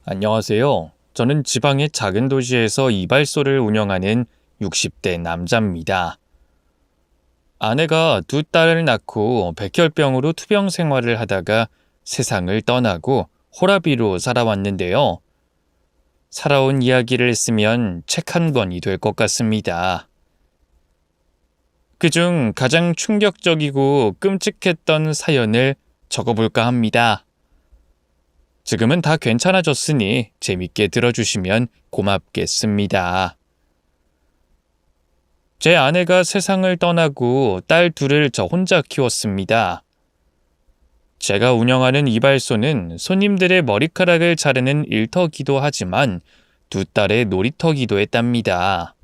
안녕하세요. 저는 지방의 작은 도시에서 이발소를 운영하는 60대 남자입니다. 아내가 두 딸을 낳고 백혈병으로 투병 생활을 하다가 세상을 떠나고 호라비로 살아왔는데요. 살아온 이야기를 쓰면 책 한 권이 될 것 같습니다. 그중 가장 충격적이고 끔찍했던 사연을 적어볼까 합니다. 지금은 다 괜찮아졌으니 재밌게 들어주시면 고맙겠습니다. 제 아내가 세상을 떠나고 딸 둘을 저 혼자 키웠습니다. 제가 운영하는 이발소는 손님들의 머리카락을 자르는 일터기도 하지만 두 딸의 놀이터기도 했답니다.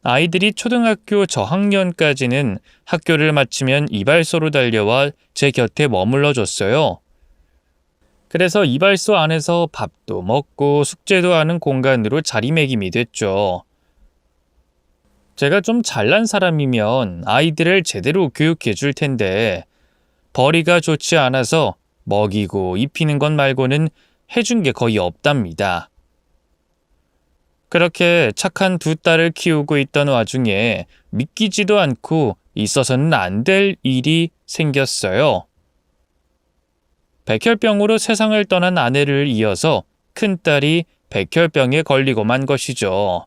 아이들이 초등학교 저학년까지는 학교를 마치면 이발소로 달려와 제 곁에 머물러 줬어요. 그래서 이발소 안에서 밥도 먹고 숙제도 하는 공간으로 자리매김이 됐죠. 제가 좀 잘난 사람이면 아이들을 제대로 교육해 줄 텐데 벌이가 좋지 않아서 먹이고 입히는 것 말고는 해준 게 거의 없답니다. 그렇게 착한 두 딸을 키우고 있던 와중에 믿기지도 않고 있어서는 안 될 일이 생겼어요. 백혈병으로 세상을 떠난 아내를 이어서 큰딸이 백혈병에 걸리고 만 것이죠.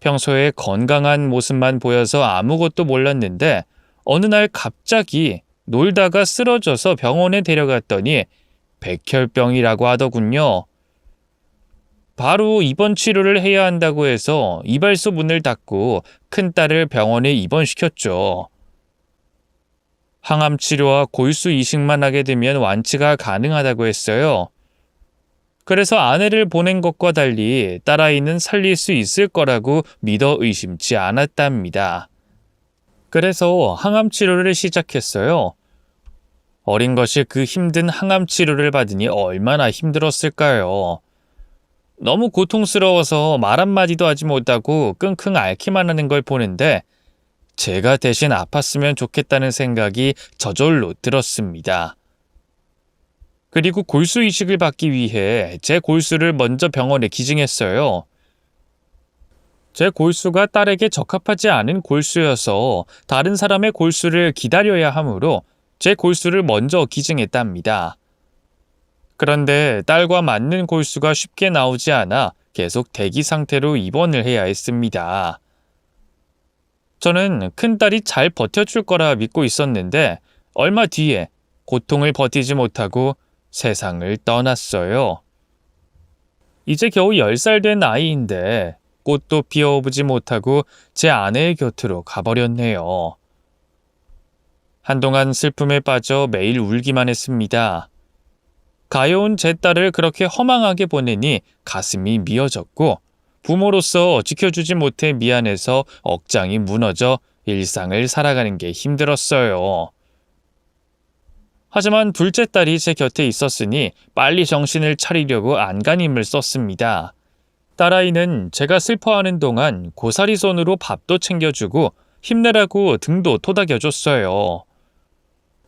평소에 건강한 모습만 보여서 아무것도 몰랐는데 어느 날 갑자기 놀다가 쓰러져서 병원에 데려갔더니 백혈병이라고 하더군요. 바로 입원 치료를 해야 한다고 해서 이발소 문을 닫고 큰딸을 병원에 입원시켰죠. 항암 치료와 골수 이식만 하게 되면 완치가 가능하다고 했어요. 그래서 아내를 보낸 것과 달리 딸아이는 살릴 수 있을 거라고 믿어 의심치 않았답니다. 그래서 항암 치료를 시작했어요. 어린 것이 그 힘든 항암 치료를 받으니 얼마나 힘들었을까요? 너무 고통스러워서 말 한마디도 하지 못하고 끙끙 앓기만 하는 걸 보는데 제가 대신 아팠으면 좋겠다는 생각이 저절로 들었습니다. 그리고 골수 이식을 받기 위해 제 골수를 먼저 병원에 기증했어요. 제 골수가 딸에게 적합하지 않은 골수여서 다른 사람의 골수를 기다려야 하므로 제 골수를 먼저 기증했답니다. 그런데 딸과 맞는 골수가 쉽게 나오지 않아 계속 대기 상태로 입원을 해야 했습니다. 저는 큰딸이 잘 버텨줄 거라 믿고 있었는데 얼마 뒤에 고통을 버티지 못하고 세상을 떠났어요. 이제 겨우 10살 된 아이인데 꽃도 피워보지 못하고 제 아내의 곁으로 가버렸네요. 한동안 슬픔에 빠져 매일 울기만 했습니다. 가여운 제 딸을 그렇게 허망하게 보내니 가슴이 미어졌고 부모로서 지켜주지 못해 미안해서 억장이 무너져 일상을 살아가는 게 힘들었어요. 하지만 둘째 딸이 제 곁에 있었으니 빨리 정신을 차리려고 안간힘을 썼습니다. 딸아이는 제가 슬퍼하는 동안 고사리 손으로 밥도 챙겨주고 힘내라고 등도 토닥여줬어요.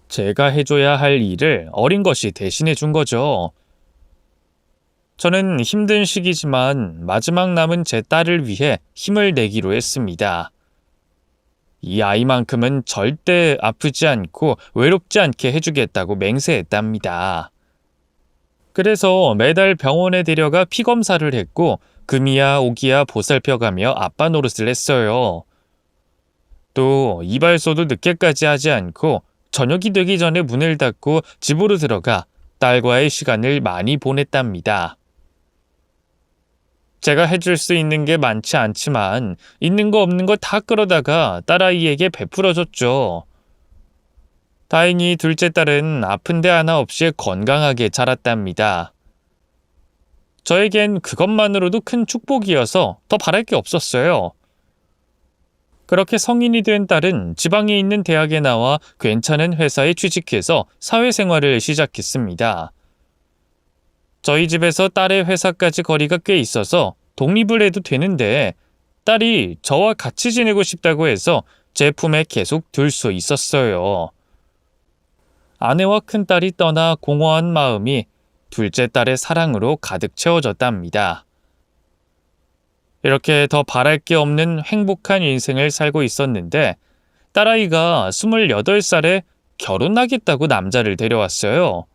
제가 해줘야 할 일을 어린 것이 대신해 준 거죠. 저는 힘든 시기지만 마지막 남은 제 딸을 위해 힘을 내기로 했습니다. 이 아이만큼은 절대 아프지 않고 외롭지 않게 해주겠다고 맹세했답니다. 그래서 매달 병원에 데려가 피검사를 했고 금이야 오기야 보살펴가며 아빠 노릇을 했어요. 또 이발소도 늦게까지 하지 않고 저녁이 되기 전에 문을 닫고 집으로 들어가 딸과의 시간을 많이 보냈답니다. 제가 해줄 수 있는 게 많지 않지만 있는 거 없는 거 다 끌어다가 딸아이에게 베풀어줬죠. 다행히 둘째 딸은 아픈 데 하나 없이 건강하게 자랐답니다. 저에겐 그것만으로도 큰 축복이어서 더 바랄 게 없었어요. 그렇게 성인이 된 딸은 지방에 있는 대학에 나와 괜찮은 회사에 취직해서 사회생활을 시작했습니다. 저희 집에서 딸의 회사까지 거리가 꽤 있어서 독립을 해도 되는데 딸이 저와 같이 지내고 싶다고 해서 제 품에 계속 둘 수 있었어요. 아내와 큰딸이 떠나 공허한 마음이 둘째 딸의 사랑으로 가득 채워졌답니다. 이렇게 더 바랄 게 없는 행복한 인생을 살고 있었는데 딸아이가 28살에 결혼하겠다고 남자를 데려왔어요.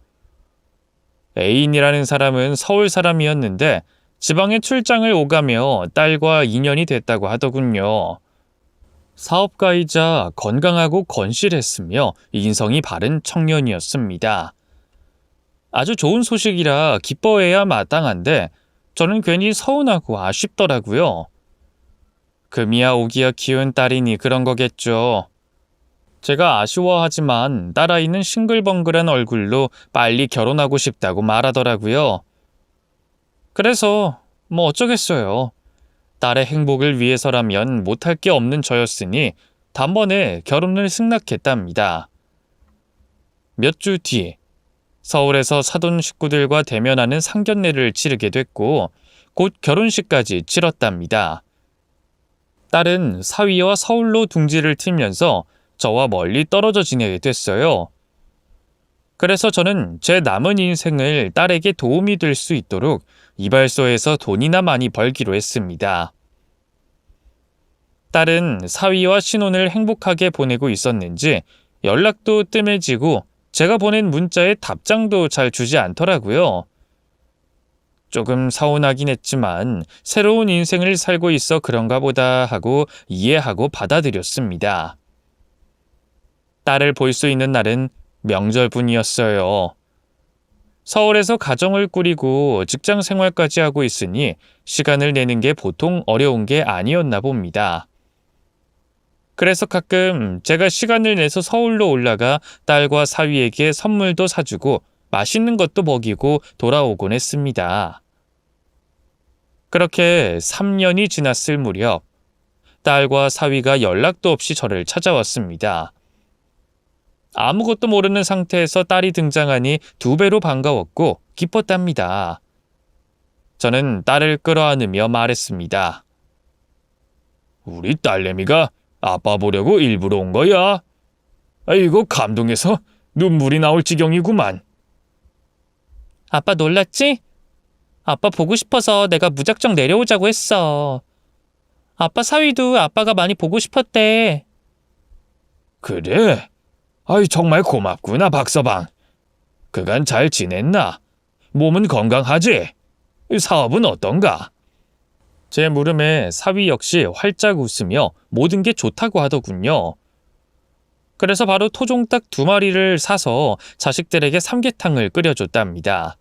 애인이라는 사람은 서울 사람이었는데 지방에 출장을 오가며 딸과 인연이 됐다고 하더군요. 사업가이자 건강하고 건실했으며 인성이 바른 청년이었습니다. 아주 좋은 소식이라 기뻐해야 마땅한데 저는 괜히 서운하고 아쉽더라고요. 금이야 오기야 키운 딸이니 그런 거겠죠. 제가 아쉬워하지만 딸아이는 싱글벙글한 얼굴로 빨리 결혼하고 싶다고 말하더라고요. 그래서 뭐 어쩌겠어요. 딸의 행복을 위해서라면 못할 게 없는 저였으니 단번에 결혼을 승낙했답니다. 몇 주 뒤 서울에서 사돈 식구들과 대면하는 상견례를 치르게 됐고 곧 결혼식까지 치렀답니다. 딸은 사위와 서울로 둥지를 틀면서 저와 멀리 떨어져 지내게 됐어요. 그래서 저는 제 남은 인생을 딸에게 도움이 될 수 있도록 이발소에서 돈이나 많이 벌기로 했습니다. 딸은 사위와 신혼을 행복하게 보내고 있었는지 연락도 뜸해지고 제가 보낸 문자에 답장도 잘 주지 않더라고요. 조금 서운하긴 했지만 새로운 인생을 살고 있어 그런가 보다 하고 이해하고 받아들였습니다. 딸을 볼 수 있는 날은 명절뿐이었어요. 서울에서 가정을 꾸리고 직장 생활까지 하고 있으니 시간을 내는 게 보통 어려운 게 아니었나 봅니다. 그래서 가끔 제가 시간을 내서 서울로 올라가 딸과 사위에게 선물도 사주고 맛있는 것도 먹이고 돌아오곤 했습니다. 그렇게 3년이 지났을 무렵 딸과 사위가 연락도 없이 저를 찾아왔습니다. 아무것도 모르는 상태에서 딸이 등장하니 2배로 반가웠고 기뻤답니다. 저는 딸을 끌어안으며 말했습니다. 우리 딸내미가 아빠 보려고 일부러 온 거야. 아이고 감동해서 눈물이 나올 지경이구만. 아빠 놀랐지? 아빠 보고 싶어서 내가 무작정 내려오자고 했어. 아빠 사위도 아빠가 많이 보고 싶었대. 그래? 아이 정말 고맙구나 박서방. 그간 잘 지냈나? 몸은 건강하지? 사업은 어떤가? 제 물음에 사위 역시 활짝 웃으며 모든 게 좋다고 하더군요. 그래서 바로 토종닭 2마리를 사서 자식들에게 삼계탕을 끓여줬답니다.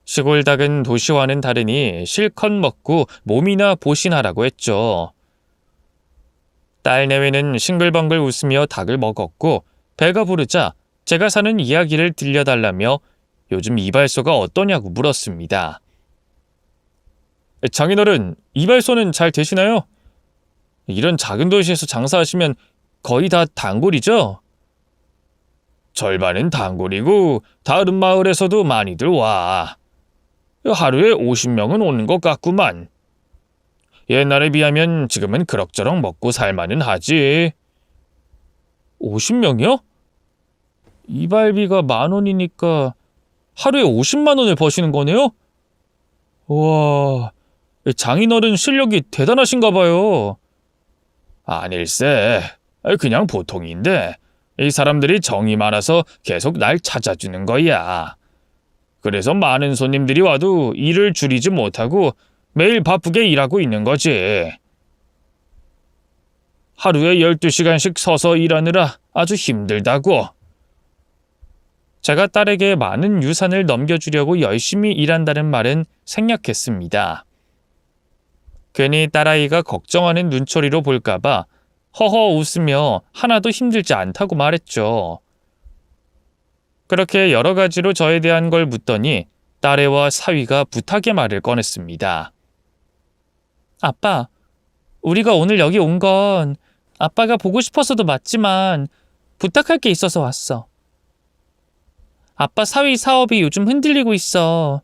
시골 닭은 도시와는 다르니 실컷 먹고 몸이나 보신하라고 했죠. 딸 내외는 싱글벙글 웃으며 닭을 먹었고 배가 부르자 제가 사는 이야기를 들려달라며 요즘 이발소가 어떠냐고 물었습니다. 장인어른, 이발소는 잘 되시나요? 이런 작은 도시에서 장사하시면 거의 다 단골이죠? 절반은 단골이고 다른 마을에서도 많이들 와. 하루에 50명은 오는 것 같구만. 옛날에 비하면 지금은 그럭저럭 먹고 살만은 하지. 50명이요? 이발비가 10,000원이니까 하루에 50만 원을 버시는 거네요? 와, 장인어른 실력이 대단하신가 봐요. 아닐세. 그냥 보통인데 이 사람들이 정이 많아서 계속 날 찾아주는 거야. 그래서 많은 손님들이 와도 일을 줄이지 못하고 매일 바쁘게 일하고 있는 거지. 하루에 12시간씩 서서 일하느라 아주 힘들다고. 제가 딸에게 많은 유산을 넘겨주려고 열심히 일한다는 말은 생략했습니다. 괜히 딸아이가 걱정하는 눈초리로 볼까봐 허허 웃으며 하나도 힘들지 않다고 말했죠. 그렇게 여러 가지로 저에 대한 걸 묻더니 딸애와 사위가 부탁의 말을 꺼냈습니다. 아빠, 우리가 오늘 여기 온 건 아빠가 보고 싶어서도 맞지만 부탁할 게 있어서 왔어. 아빠 사위 사업이 요즘 흔들리고 있어.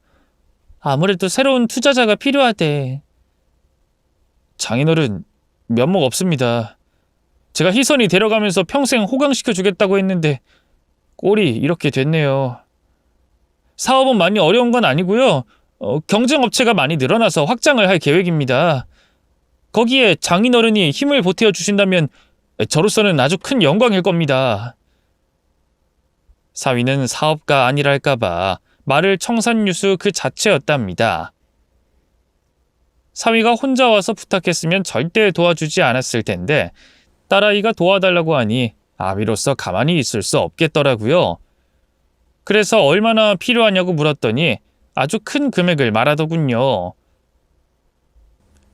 아무래도 새로운 투자자가 필요하대. 장인어른, 면목 없습니다. 제가 희선이 데려가면서 평생 호강시켜 주겠다고 했는데 꼴이 이렇게 됐네요. 사업은 많이 어려운 건 아니고요. 경쟁 업체가 많이 늘어나서 확장을 할 계획입니다. 거기에 장인어른이 힘을 보태어 주신다면 저로서는 아주 큰 영광일 겁니다. 사위는 사업가 아니랄까봐 말을 청산유수 그 자체였답니다. 사위가 혼자 와서 부탁했으면 절대 도와주지 않았을 텐데 딸아이가 도와달라고 하니 아비로서 가만히 있을 수 없겠더라고요. 그래서 얼마나 필요하냐고 물었더니 아주 큰 금액을 말하더군요.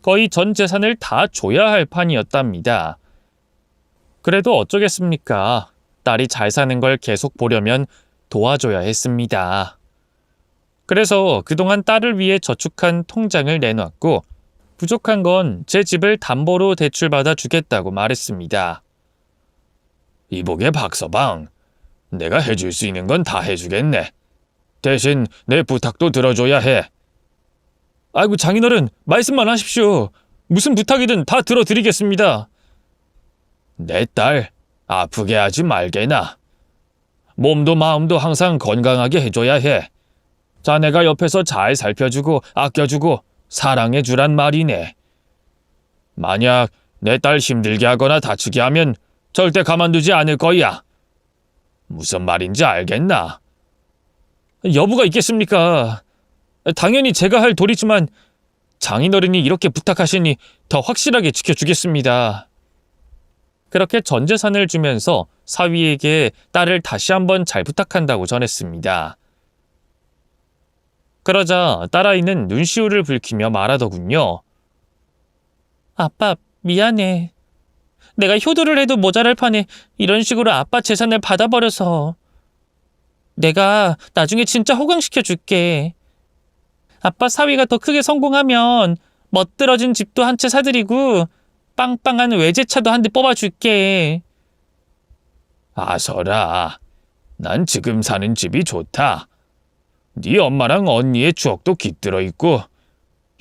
거의 전 재산을 다 줘야 할 판이었답니다. 그래도 어쩌겠습니까? 딸이 잘 사는 걸 계속 보려면 도와줘야 했습니다. 그래서 그동안 딸을 위해 저축한 통장을 내놨고 부족한 건 제 집을 담보로 대출받아 주겠다고 말했습니다. 이보게 박서방, 내가 해줄 수 있는 건 다 해주겠네. 대신 내 부탁도 들어줘야 해. 아이고 장인어른, 말씀만 하십시오. 무슨 부탁이든 다 들어드리겠습니다. 내 딸 아프게 하지 말게나. 몸도 마음도 항상 건강하게 해줘야 해. 자네가 옆에서 잘 살펴주고 아껴주고 사랑해주란 말이네. 만약 내 딸 힘들게 하거나 다치게 하면 절대 가만두지 않을 거야. 무슨 말인지 알겠나? 여부가 있겠습니까? 당연히 제가 할 도리지만 장인어른이 이렇게 부탁하시니 더 확실하게 지켜주겠습니다. 그렇게 전 재산을 주면서 사위에게 딸을 다시 한번 잘 부탁한다고 전했습니다. 그러자 딸아이는 눈시울을 붉히며 말하더군요. 아빠, 미안해. 내가 효도를 해도 모자랄 판에 이런 식으로 아빠 재산을 받아버려서. 내가 나중에 진짜 호강시켜줄게. 아빠 사위가 더 크게 성공하면 멋들어진 집도 한 채 사드리고 빵빵한 외제차도 한 대 뽑아줄게. 아서라, 난 지금 사는 집이 좋다. 네 엄마랑 언니의 추억도 깃들어 있고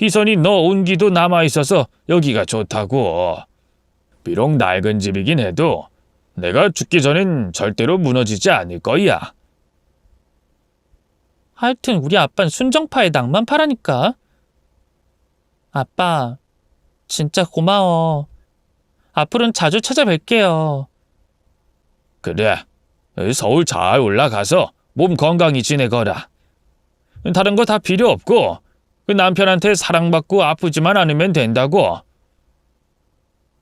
희선이 너 온기도 남아있어서 여기가 좋다고. 비록 낡은 집이긴 해도 내가 죽기 전엔 절대로 무너지지 않을 거야. 하여튼 우리 아빠는 순정파의 낭만파라니까. 아빠, 진짜 고마워. 앞으로는 자주 찾아뵐게요. 그래, 서울 잘 올라가서 몸 건강히 지내거라. 다른 거 다 필요 없고 그 남편한테 사랑받고 아프지만 않으면 된다고.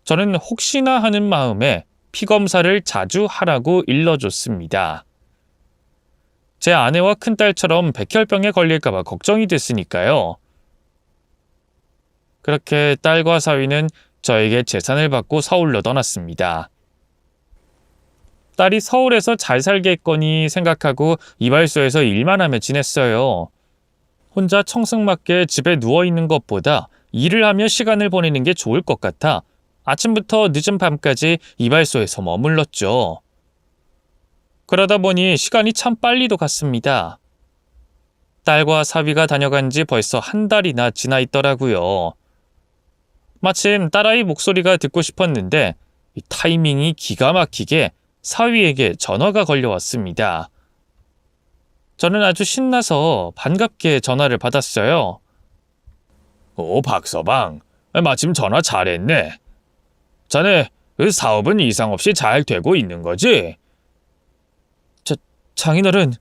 저는 혹시나 하는 마음에 피검사를 자주 하라고 일러줬습니다. 제 아내와 큰딸처럼 백혈병에 걸릴까봐 걱정이 됐으니까요. 그렇게 딸과 사위는 저에게 재산을 받고 서울로 떠났습니다. 딸이 서울에서 잘 살겠거니 생각하고 이발소에서 일만 하며 지냈어요. 혼자 청승맞게 집에 누워있는 것보다 일을 하며 시간을 보내는 게 좋을 것 같아 아침부터 늦은 밤까지 이발소에서 머물렀죠. 그러다 보니 시간이 참 빨리도 갔습니다. 딸과 사위가 다녀간 지 벌써 한 달이나 지나 있더라고요. 마침 딸아이 목소리가 듣고 싶었는데 이 타이밍이 기가 막히게 사위에게 전화가 걸려왔습니다. 저는 아주 신나서 반갑게 전화를 받았어요. 오, 박서방, 마침 전화 잘했네. 자네 그 사업은 이상 없이 잘 되고 있는 거지? 장인어른,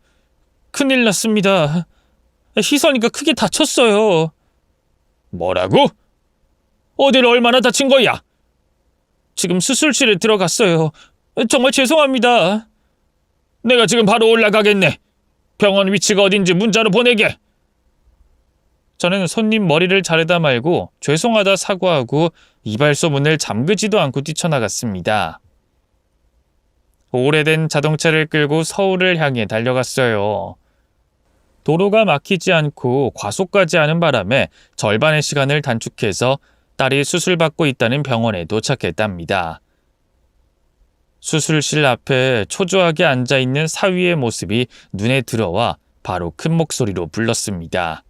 큰일 났습니다. 희선이가 크게 다쳤어요. 뭐라고? 어디를 얼마나 다친 거야? 지금 수술실에 들어갔어요. 정말 죄송합니다. 내가 지금 바로 올라가겠네. 병원 위치가 어딘지 문자로 보내게. 저는 손님 머리를 자르다 말고 죄송하다 사과하고 이발소 문을 잠그지도 않고 뛰쳐나갔습니다. 오래된 자동차를 끌고 서울을 향해 달려갔어요. 도로가 막히지 않고 과속까지 하는 바람에 절반의 시간을 단축해서 딸이 수술받고 있다는 병원에 도착했답니다. 수술실 앞에 초조하게 앉아있는 사위의 모습이 눈에 들어와 바로 큰 목소리로 불렀습니다.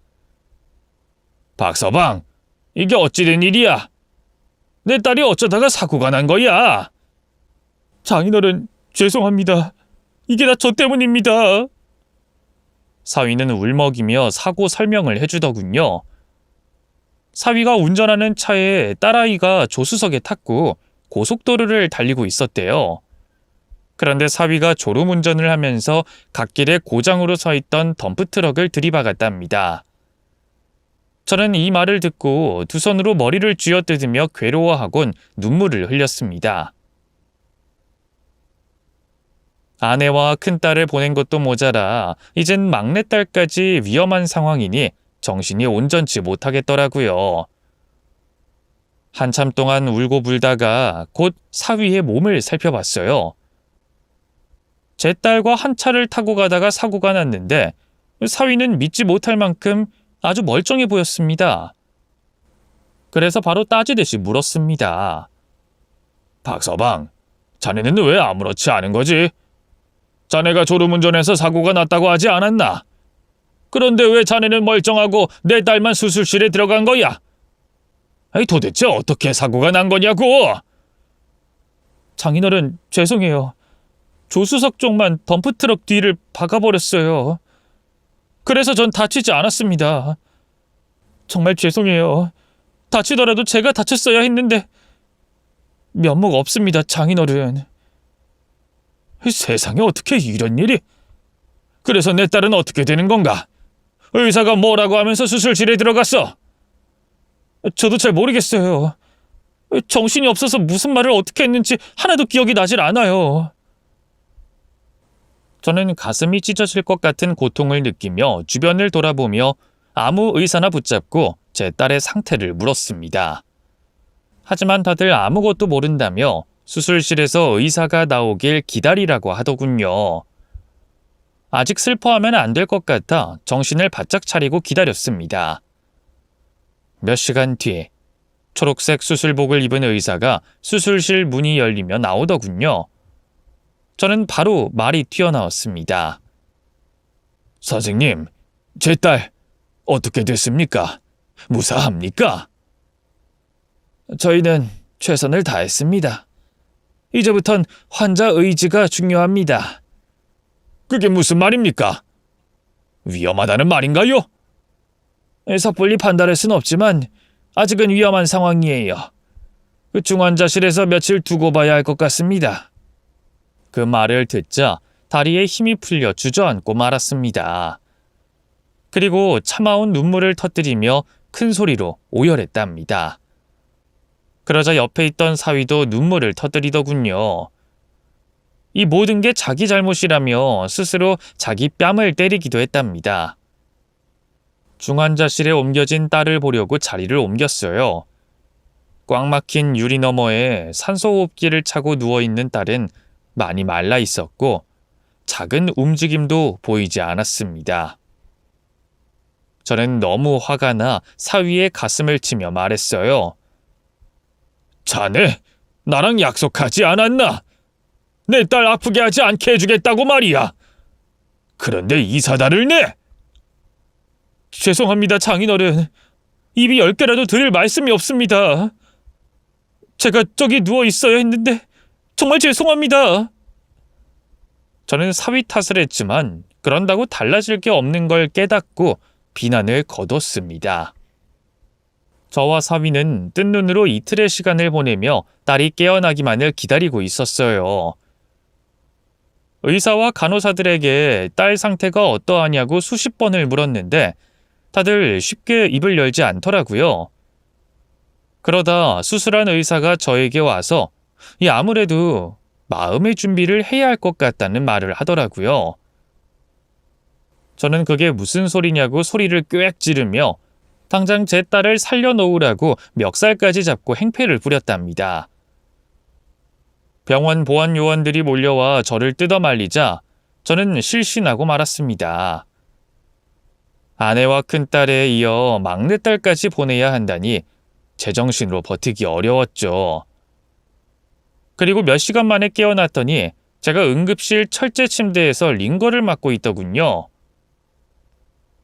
박서방, 이게 어찌된 일이야? 내 딸이 어쩌다가 사고가 난 거야? 장인어른, 죄송합니다. 이게 다 저 때문입니다. 사위는 울먹이며 사고 설명을 해주더군요. 사위가 운전하는 차에 딸아이가 조수석에 탔고 고속도로를 달리고 있었대요. 그런데 사위가 졸음운전을 하면서 갓길에 고장으로 서 있던 덤프트럭을 들이박았답니다. 저는 이 말을 듣고 두 손으로 머리를 쥐어뜯으며 괴로워하곤 눈물을 흘렸습니다. 아내와 큰딸을 보낸 것도 모자라 이젠 막내딸까지 위험한 상황이니 정신이 온전치 못하겠더라고요. 한참 동안 울고 불다가 곧 사위의 몸을 살펴봤어요. 제 딸과 한 차를 타고 가다가 사고가 났는데 사위는 믿지 못할 만큼 아주 멀쩡해 보였습니다. 그래서 바로 따지듯이 물었습니다. 박서방, 자네는 왜 아무렇지 않은 거지? 자네가 졸음운전해서 사고가 났다고 하지 않았나? 그런데 왜 자네는 멀쩡하고 내 딸만 수술실에 들어간 거야? 아니, 도대체 어떻게 사고가 난 거냐고? 장인어른, 죄송해요. 조수석 쪽만 덤프트럭 뒤를 박아버렸어요. 그래서 전 다치지 않았습니다. 정말 죄송해요. 다치더라도 제가 다쳤어야 했는데 면목 없습니다, 장인어른. 세상에 어떻게 이런 일이? 그래서 내 딸은 어떻게 되는 건가? 의사가 뭐라고 하면서 수술실에 들어갔어? 저도 잘 모르겠어요. 정신이 없어서 무슨 말을 어떻게 했는지 하나도 기억이 나질 않아요. 저는 가슴이 찢어질 것 같은 고통을 느끼며 주변을 돌아보며 아무 의사나 붙잡고 제 딸의 상태를 물었습니다. 하지만 다들 아무것도 모른다며 수술실에서 의사가 나오길 기다리라고 하더군요. 아직 슬퍼하면 안 될 것 같아 정신을 바짝 차리고 기다렸습니다. 몇 시간 뒤 초록색 수술복을 입은 의사가 수술실 문이 열리며 나오더군요. 저는 바로 말이 튀어나왔습니다. 선생님, 제 딸 어떻게 됐습니까? 무사합니까? 저희는 최선을 다했습니다. 이제부턴 환자 의지가 중요합니다. 그게 무슨 말입니까? 위험하다는 말인가요? 섣불리 판단할 순 없지만 아직은 위험한 상황이에요. 중환자실에서 며칠 두고 봐야 할 것 같습니다. 그 말을 듣자 다리에 힘이 풀려 주저앉고 말았습니다. 그리고 참아온 눈물을 터뜨리며 큰 소리로 오열했답니다. 그러자 옆에 있던 사위도 눈물을 터뜨리더군요. 이 모든 게 자기 잘못이라며 스스로 자기 뺨을 때리기도 했답니다. 중환자실에 옮겨진 딸을 보려고 자리를 옮겼어요. 꽉 막힌 유리 너머에 산소호흡기를 차고 누워있는 딸은 많이 말라 있었고 작은 움직임도 보이지 않았습니다. 저는 너무 화가 나 사위의 가슴을 치며 말했어요. 자네, 나랑 약속하지 않았나? 내 딸 아프게 하지 않게 해주겠다고 말이야. 그런데 이 사달을 내? 죄송합니다, 장인어른. 입이 10개라도 드릴 말씀이 없습니다. 제가 저기 누워 있어야 했는데 정말 죄송합니다. 저는 사위 탓을 했지만 그런다고 달라질 게 없는 걸 깨닫고 비난을 거뒀습니다. 저와 사위는 뜬 눈으로 이틀의 시간을 보내며 딸이 깨어나기만을 기다리고 있었어요. 의사와 간호사들에게 딸 상태가 어떠하냐고 수십 번을 물었는데 다들 쉽게 입을 열지 않더라고요. 그러다 수술한 의사가 저에게 와서 아무래도 마음의 준비를 해야 할 것 같다는 말을 하더라고요. 저는 그게 무슨 소리냐고 소리를 꽥 지르며 당장 제 딸을 살려놓으라고 멱살까지 잡고 행패를 부렸답니다. 병원 보안 요원들이 몰려와 저를 뜯어말리자 저는 실신하고 말았습니다. 아내와 큰딸에 이어 막내딸까지 보내야 한다니 제정신으로 버티기 어려웠죠. 그리고 몇 시간 만에 깨어났더니 제가 응급실 철제 침대에서 링거를 맞고 있더군요.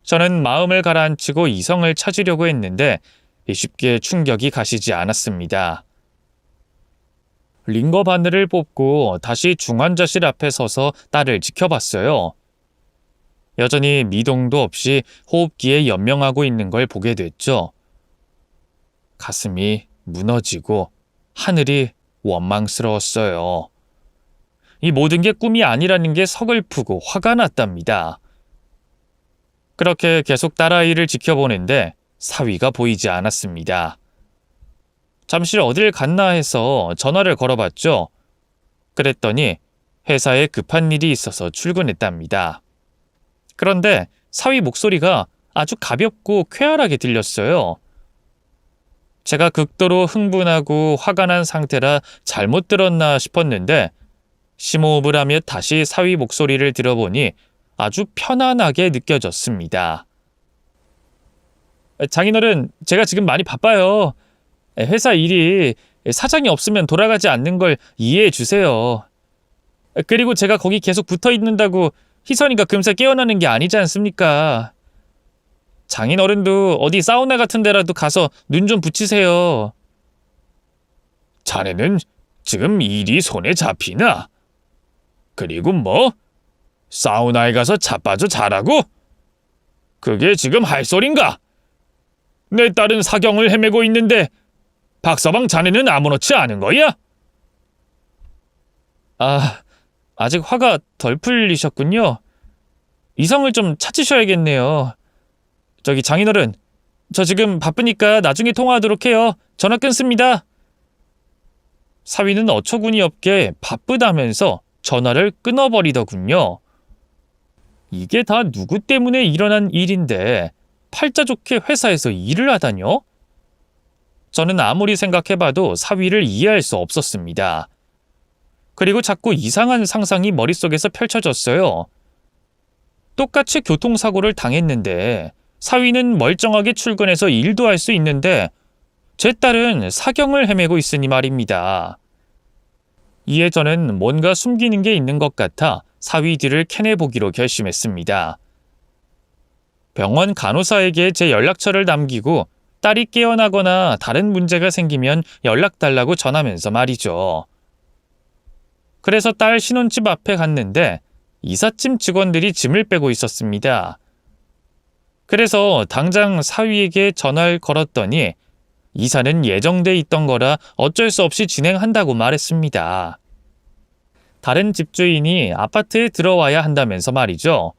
저는 마음을 가라앉히고 이성을 찾으려고 했는데 쉽게 충격이 가시지 않았습니다. 링거 바늘을 뽑고 다시 중환자실 앞에 서서 딸을 지켜봤어요. 여전히 미동도 없이 호흡기에 연명하고 있는 걸 보게 됐죠. 가슴이 무너지고 하늘이 원망스러웠어요. 이 모든 게 꿈이 아니라는 게 서글프고 화가 났답니다. 그렇게 계속 딸아이를 지켜보는데 사위가 보이지 않았습니다. 잠시 어딜 갔나 해서 전화를 걸어봤죠. 그랬더니 회사에 급한 일이 있어서 출근했답니다. 그런데 사위 목소리가 아주 가볍고 쾌활하게 들렸어요. 제가 극도로 흥분하고 화가 난 상태라 잘못 들었나 싶었는데 심호흡을 하며 다시 사위 목소리를 들어보니 아주 편안하게 느껴졌습니다. 장인어른, 제가 지금 많이 바빠요. 회사 일이 사장이 없으면 돌아가지 않는 걸 이해해 주세요. 그리고 제가 거기 계속 붙어 있는다고 희선이가 금세 깨어나는 게 아니지 않습니까? 장인어른도 어디 사우나 같은 데라도 가서 눈 좀 붙이세요. 자네는 지금 일이 손에 잡히나? 그리고 뭐? 사우나에 가서 자빠져 자라고? 그게 지금 할 소린가? 내 딸은 사경을 헤매고 있는데 박서방 자네는 아무렇지 않은 거야? 아직 화가 덜 풀리셨군요. 이성을 좀 찾으셔야겠네요. 저기 장인어른, 저 지금 바쁘니까 나중에 통화하도록 해요. 전화 끊습니다. 사위는 어처구니 없게 바쁘다면서 전화를 끊어버리더군요. 이게 다 누구 때문에 일어난 일인데 팔자 좋게 회사에서 일을 하다뇨? 저는 아무리 생각해봐도 사위를 이해할 수 없었습니다. 그리고 자꾸 이상한 상상이 머릿속에서 펼쳐졌어요. 똑같이 교통사고를 당했는데 사위는 멀쩡하게 출근해서 일도 할 수 있는데 제 딸은 사경을 헤매고 있으니 말입니다. 이에 저는 뭔가 숨기는 게 있는 것 같아 사위 뒤를 캐내보기로 결심했습니다. 병원 간호사에게 제 연락처를 남기고 딸이 깨어나거나 다른 문제가 생기면 연락달라고 전하면서 말이죠. 그래서 딸 신혼집 앞에 갔는데 이삿짐 직원들이 짐을 빼고 있었습니다. 그래서 당장 사위에게 전화를 걸었더니 이사는 예정돼 있던 거라 어쩔 수 없이 진행한다고 말했습니다. 다른 집주인이 아파트에 들어와야 한다면서 말이죠.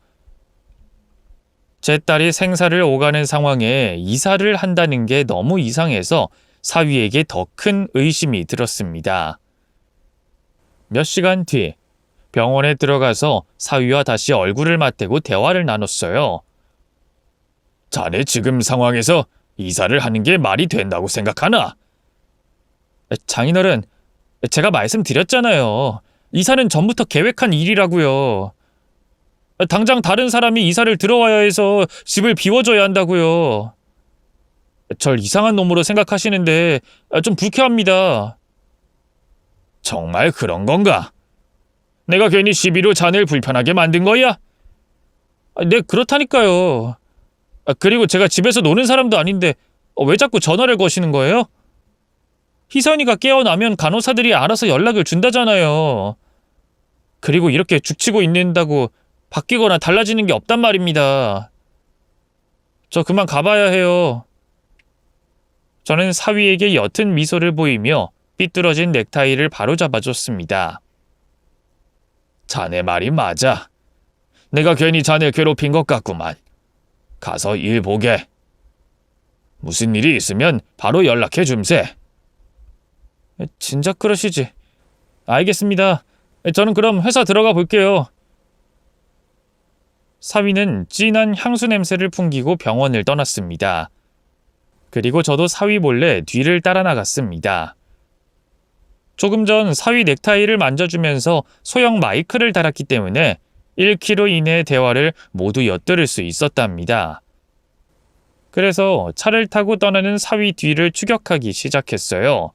제 딸이 생사를 오가는 상황에 이사를 한다는 게 너무 이상해서 사위에게 더 큰 의심이 들었습니다. 몇 시간 뒤 병원에 들어가서 사위와 다시 얼굴을 맞대고 대화를 나눴어요. 자네 지금 상황에서 이사를 하는 게 말이 된다고 생각하나? 장인어른, 제가 말씀드렸잖아요. 이사는 전부터 계획한 일이라고요. 당장 다른 사람이 이사를 들어와야 해서 집을 비워줘야 한다고요. 절 이상한 놈으로 생각하시는데 좀 불쾌합니다. 정말 그런 건가? 내가 괜히 시비로 자네를 불편하게 만든 거야? 네, 그렇다니까요. 그리고 제가 집에서 노는 사람도 아닌데 왜 자꾸 전화를 거시는 거예요? 희선이가 깨어나면 간호사들이 알아서 연락을 준다잖아요. 그리고 이렇게 죽치고 있는다고 바뀌거나 달라지는 게 없단 말입니다. 저 그만 가봐야 해요. 저는 사위에게 옅은 미소를 보이며 삐뚤어진 넥타이를 바로잡아줬습니다. 자네 말이 맞아. 내가 괜히 자네 괴롭힌 것 같구만. 가서 일 보게. 무슨 일이 있으면 바로 연락해 줌세. 진작 그러시지. 알겠습니다. 저는 그럼 회사 들어가 볼게요. 사위는 진한 향수 냄새를 풍기고 병원을 떠났습니다. 그리고 저도 사위 몰래 뒤를 따라 나갔습니다. 조금 전 사위 넥타이를 만져주면서 소형 마이크를 달았기 때문에 1km 이내의 대화를 모두 엿들을 수 있었답니다. 그래서 차를 타고 떠나는 사위 뒤를 추격하기 시작했어요.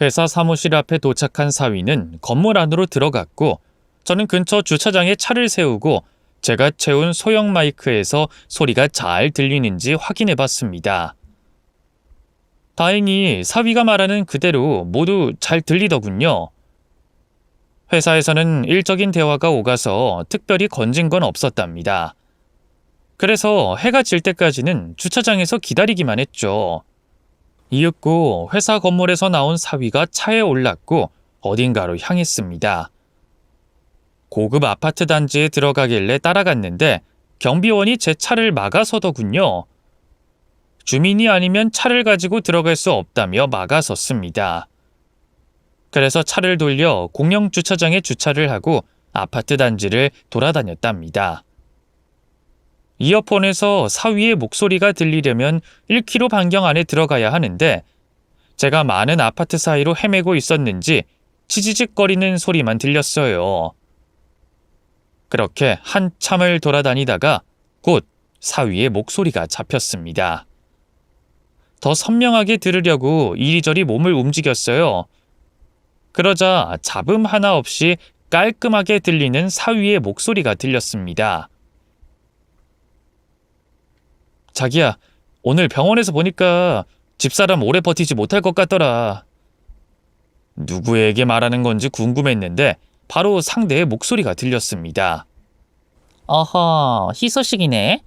회사 사무실 앞에 도착한 사위는 건물 안으로 들어갔고 저는 근처 주차장에 차를 세우고 제가 채운 소형 마이크에서 소리가 잘 들리는지 확인해 봤습니다. 다행히 사위가 말하는 그대로 모두 잘 들리더군요. 회사에서는 일적인 대화가 오가서 특별히 건진 건 없었답니다. 그래서 해가 질 때까지는 주차장에서 기다리기만 했죠. 이윽고 회사 건물에서 나온 사위가 차에 올랐고 어딘가로 향했습니다. 고급 아파트 단지에 들어가길래 따라갔는데 경비원이 제 차를 막아서더군요. 주민이 아니면 차를 가지고 들어갈 수 없다며 막아섰습니다. 그래서 차를 돌려 공영 주차장에 주차를 하고 아파트 단지를 돌아다녔답니다. 이어폰에서 사위의 목소리가 들리려면 1km 반경 안에 들어가야 하는데 제가 많은 아파트 사이로 헤매고 있었는지 치지직거리는 소리만 들렸어요. 그렇게 한참을 돌아다니다가 곧 사위의 목소리가 잡혔습니다. 더 선명하게 들으려고 이리저리 몸을 움직였어요. 그러자 잡음 하나 없이 깔끔하게 들리는 사위의 목소리가 들렸습니다. 자기야, 오늘 병원에서 보니까 집사람 오래 버티지 못할 것 같더라. 누구에게 말하는 건지 궁금했는데 바로 상대의 목소리가 들렸습니다. 어허, 희소식이네.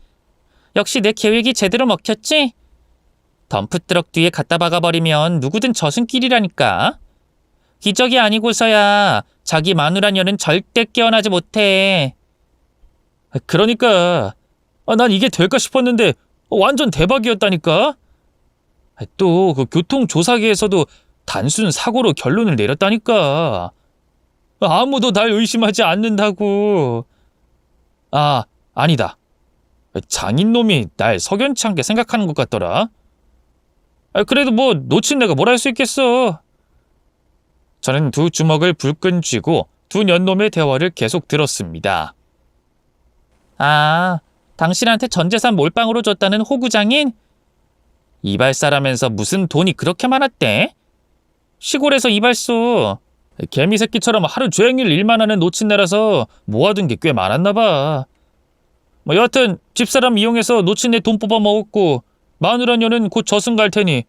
역시 내 계획이 제대로 먹혔지? 덤프트럭 뒤에 갖다 박아버리면 누구든 저승길이라니까. 기적이 아니고서야 자기 마누라녀는 절대 깨어나지 못해. 그러니까 난 이게 될까 싶었는데 완전 대박이었다니까. 또 그 교통조사계에서도 단순 사고로 결론을 내렸다니까. 아무도 날 의심하지 않는다고. 아니다. 장인놈이 날 석연치 않게 생각하는 것 같더라. 그래도 뭐 놓친 내가 뭘 할 수 있겠어. 저는 두 주먹을 불끈 쥐고 두 년놈의 대화를 계속 들었습니다. 당신한테 전 재산 몰빵으로 줬다는 호구장인? 이발사라면서 무슨 돈이 그렇게 많았대? 시골에서 이발소. 개미 새끼처럼 하루 종일 일만 하는 노친네라서 모아둔 게 꽤 많았나 봐. 여하튼 집사람 이용해서 노친네 돈 뽑아 먹었고 마누라녀는 곧 저승 갈 테니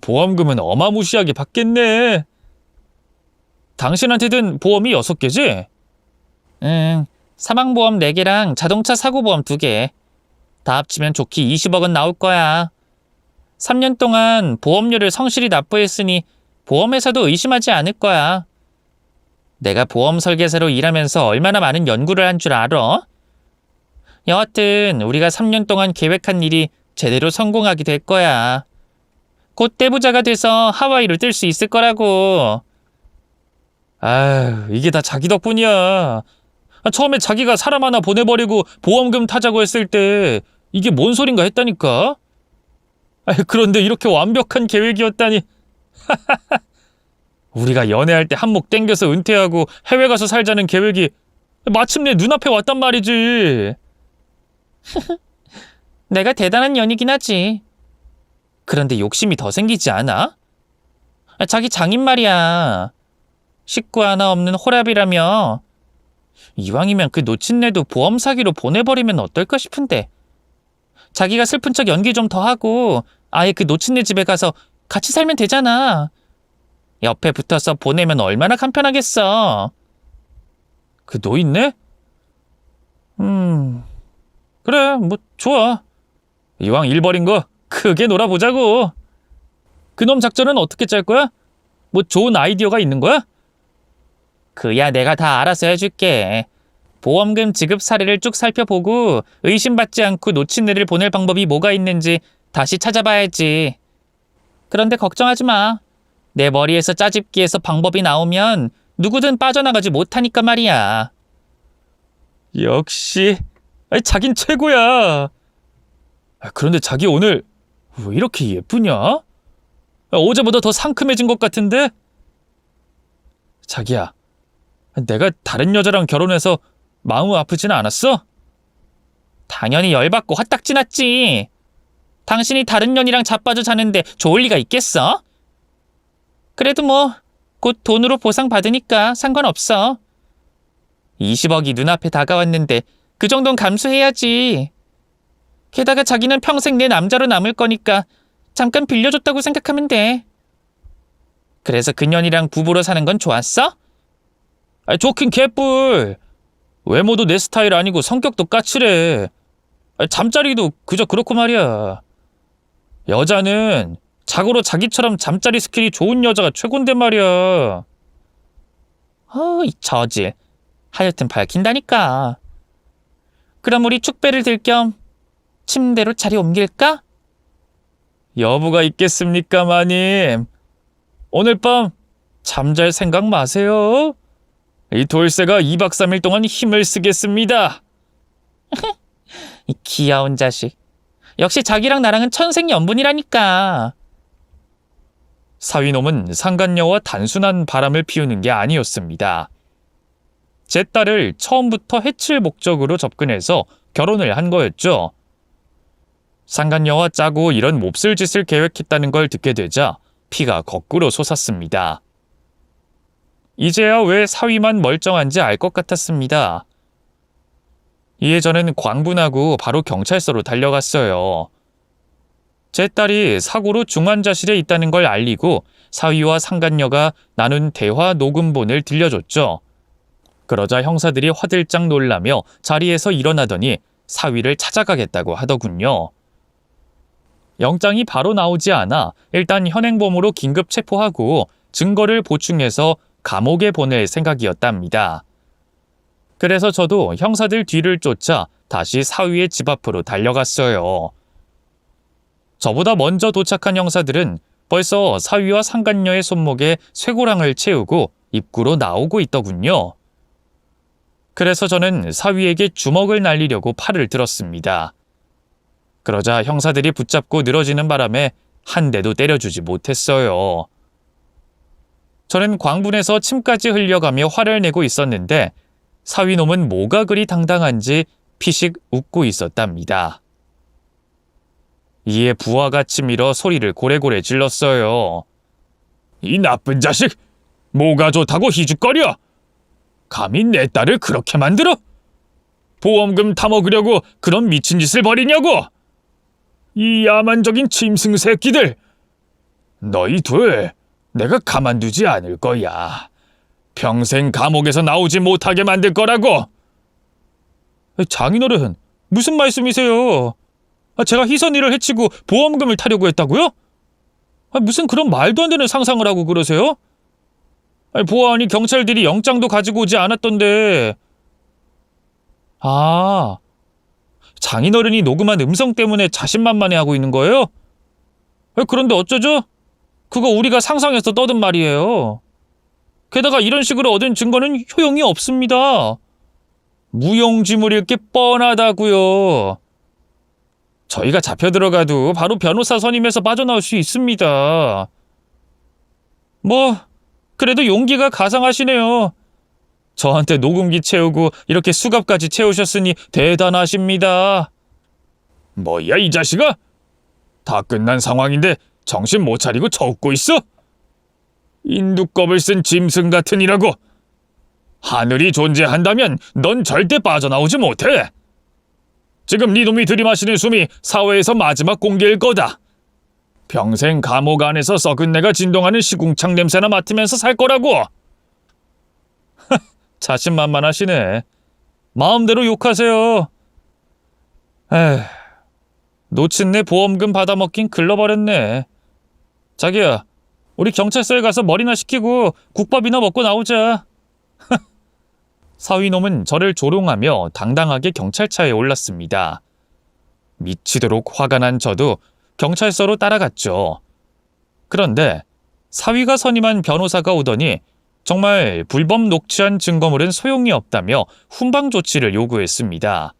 보험금은 어마무시하게 받겠네. 당신한테 든 보험이 6개지? 응, 사망보험 4개랑 자동차 사고보험 2개. 다 합치면 좋게 20억은 나올 거야. 3년 동안 보험료를 성실히 납부했으니 보험회사도 의심하지 않을 거야. 내가 보험 설계사로 일하면서 얼마나 많은 연구를 한 줄 알아? 여하튼 우리가 3년 동안 계획한 일이 제대로 성공하게 될 거야. 곧 떼부자가 돼서 하와이로 뜰 수 있을 거라고. 이게 다 자기 덕분이야. 처음에 자기가 사람 하나 보내버리고 보험금 타자고 했을 때 이게 뭔 소린가 했다니까. 그런데 이렇게 완벽한 계획이었다니. 우리가 연애할 때 한몫 땡겨서 은퇴하고 해외 가서 살자는 계획이 마침내 눈앞에 왔단 말이지. 내가 대단한 년이긴 하지. 그런데 욕심이 더 생기지 않아? 자기 장인 말이야. 식구 하나 없는 호랍이라며. 이왕이면 그 노친네도 보험 사기로 보내버리면 어떨까 싶은데. 자기가 슬픈 척 연기 좀 더 하고 아예 그 노친네 집에 가서 같이 살면 되잖아. 옆에 붙어서 보내면 얼마나 간편하겠어. 그 노인네? 그래, 뭐 좋아. 이왕 일 버린 거 크게 놀아보자고. 그놈 작전은 어떻게 짤 거야? 뭐 좋은 아이디어가 있는 거야? 그야 내가 다 알아서 해줄게. 보험금 지급 사례를 쭉 살펴보고 의심받지 않고 노친네를 보낼 방법이 뭐가 있는지 다시 찾아봐야지. 그런데 걱정하지 마. 내 머리에서 짜집기해서 방법이 나오면 누구든 빠져나가지 못하니까 말이야. 역시 자긴 최고야. 그런데 자기 오늘 왜 이렇게 예쁘냐? 어제보다 더 상큼해진 것 같은데? 자기야, 내가 다른 여자랑 결혼해서 마음 아프지는 않았어? 당연히 열받고 화딱지 났지. 당신이 다른 년이랑 자빠져 자는데 좋을 리가 있겠어? 그래도 뭐 곧 돈으로 보상받으니까 상관없어. 20억이 눈앞에 다가왔는데 그 정도는 감수해야지. 게다가 자기는 평생 내 남자로 남을 거니까 잠깐 빌려줬다고 생각하면 돼. 그래서 그년이랑 부부로 사는 건 좋았어? 좋긴 개뿔. 외모도 내 스타일 아니고 성격도 까칠해. 잠자리도 그저 그렇고 말이야. 여자는 자고로 자기처럼 잠자리 스킬이 좋은 여자가 최곤데 말이야. 이 저질. 하여튼 밝힌다니까. 그럼 우리 축배를 들 겸 침대로 자리 옮길까? 여부가 있겠습니까, 마님. 오늘 밤 잠잘 생각 마세요. 이 돌쇠가 2박 3일 동안 힘을 쓰겠습니다. 이 귀여운 자식. 역시 자기랑 나랑은 천생연분이라니까. 사위놈은 상간녀와 단순한 바람을 피우는 게 아니었습니다. 제 딸을 처음부터 해칠 목적으로 접근해서 결혼을 한 거였죠. 상간녀와 짜고 이런 몹쓸 짓을 계획했다는 걸 듣게 되자 피가 거꾸로 솟았습니다. 이제야 왜 사위만 멀쩡한지 알 것 같았습니다. 이에 저는 광분하고 바로 경찰서로 달려갔어요. 제 딸이 사고로 중환자실에 있다는 걸 알리고 사위와 상간녀가 나눈 대화 녹음본을 들려줬죠. 그러자 형사들이 화들짝 놀라며 자리에서 일어나더니 사위를 찾아가겠다고 하더군요. 영장이 바로 나오지 않아 일단 현행범으로 긴급 체포하고 증거를 보충해서 감옥에 보낼 생각이었답니다. 그래서 저도 형사들 뒤를 쫓아 다시 사위의 집 앞으로 달려갔어요. 저보다 먼저 도착한 형사들은 벌써 사위와 상간녀의 손목에 쇠고랑을 채우고 입구로 나오고 있더군요. 그래서 저는 사위에게 주먹을 날리려고 팔을 들었습니다. 그러자 형사들이 붙잡고 늘어지는 바람에 한 대도 때려주지 못했어요. 저는 광분해서 침까지 흘려가며 화를 내고 있었는데 사위놈은 뭐가 그리 당당한지 피식 웃고 있었답니다. 이에 부하같이 밀어 소리를 고래고래 질렀어요. 이 나쁜 자식! 뭐가 좋다고 희죽거려! 감히 내 딸을 그렇게 만들어? 보험금 타먹으려고 그런 미친 짓을 벌이냐고! 이 야만적인 짐승 새끼들! 너희 둘 내가 가만두지 않을 거야. 평생 감옥에서 나오지 못하게 만들 거라고! 장인어른, 무슨 말씀이세요? 제가 희선이를 해치고 보험금을 타려고 했다고요? 무슨 그런 말도 안 되는 상상을 하고 그러세요? 보아하니 경찰들이 영장도 가지고 오지 않았던데. 장인어른이 녹음한 음성 때문에 자신만만해하고 있는 거예요? 그런데 어쩌죠? 그거 우리가 상상해서 떠든 말이에요. 게다가 이런 식으로 얻은 증거는 효용이 없습니다. 무용지물일 게 뻔하다고요. 저희가 잡혀 들어가도 바로 변호사 선임해서 빠져나올 수 있습니다. 그래도 용기가 가상하시네요. 저한테 녹음기 채우고 이렇게 수갑까지 채우셨으니 대단하십니다. 뭐야 이 자식아? 다 끝난 상황인데 정신 못 차리고 처웃고 있어? 인두껍을 쓴 짐승 같으니라고. 하늘이 존재한다면 넌 절대 빠져나오지 못해. 지금 네 놈이 들이마시는 숨이 사회에서 마지막 공기일 거다. 평생 감옥 안에서 썩은 내가 진동하는 시궁창 냄새나 맡으면서 살 거라고. 자신만만하시네. 마음대로 욕하세요. 놓친 내 보험금 받아먹긴 글러버렸네. 자기야, 우리 경찰서에 가서 머리나 식히고 국밥이나 먹고 나오자. 사위놈은 저를 조롱하며 당당하게 경찰차에 올랐습니다. 미치도록 화가 난 저도 경찰서로 따라갔죠. 그런데 사위가 선임한 변호사가 오더니 정말 불법 녹취한 증거물은 소용이 없다며 훈방 조치를 요구했습니다.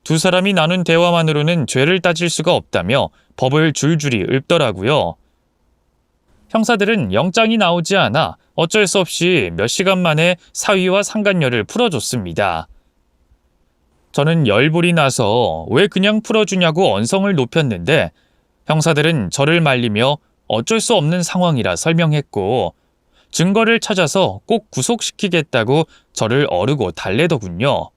두 사람이 나눈 대화만으로는 죄를 따질 수가 없다며 법을 줄줄이 읊더라고요. 형사들은 영장이 나오지 않아 어쩔 수 없이 몇 시간 만에 사위와 상간녀를 풀어줬습니다. 저는 열불이 나서 왜 그냥 풀어주냐고 언성을 높였는데 형사들은 저를 말리며 어쩔 수 없는 상황이라 설명했고 증거를 찾아서 꼭 구속시키겠다고 저를 어르고 달래더군요.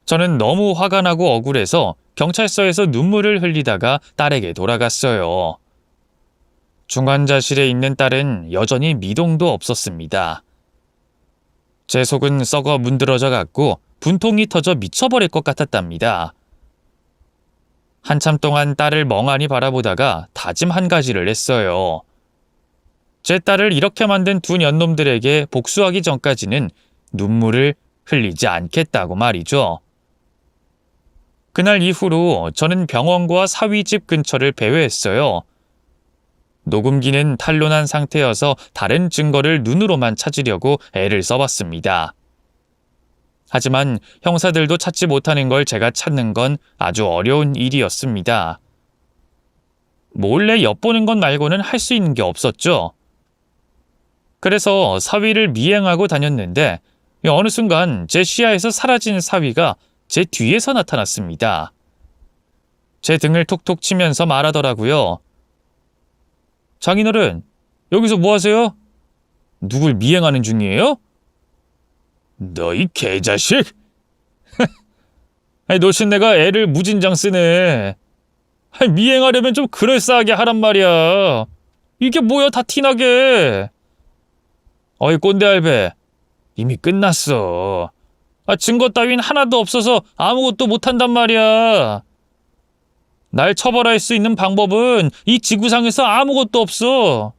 저는 너무 화가 나고 억울해서 경찰서에서 눈물을 흘리다가 딸에게 돌아갔어요. 중환자실에 있는 딸은 여전히 미동도 없었습니다. 제 속은 썩어 문드러져 갔고 분통이 터져 미쳐버릴 것 같았답니다. 한참 동안 딸을 멍하니 바라보다가 다짐 한 가지를 했어요. 제 딸을 이렇게 만든 두 년놈들에게 복수하기 전까지는 눈물을 흘리지 않겠다고 말이죠. 그날 이후로 저는 병원과 사위 집 근처를 배회했어요. 녹음기는 탄로난 상태여서 다른 증거를 눈으로만 찾으려고 애를 써봤습니다. 하지만 형사들도 찾지 못하는 걸 제가 찾는 건 아주 어려운 일이었습니다. 몰래 엿보는 것 말고는 할 수 있는 게 없었죠. 그래서 사위를 미행하고 다녔는데 어느 순간 제 시야에서 사라진 사위가 제 뒤에서 나타났습니다. 제 등을 톡톡 치면서 말하더라고요. 장인어른, 여기서 뭐 하세요? 누굴 미행하는 중이에요? 너희 개자식! 노신내가 애를 무진장 쓰네. 미행하려면 좀 그럴싸하게 하란 말이야. 이게 뭐야, 다 티나게. 어이 꼰대 할배, 이미 끝났어. 증거 따윈 하나도 없어서 아무것도 못한단 말이야. 날 처벌할 수 있는 방법은 이 지구상에서 아무것도 없어.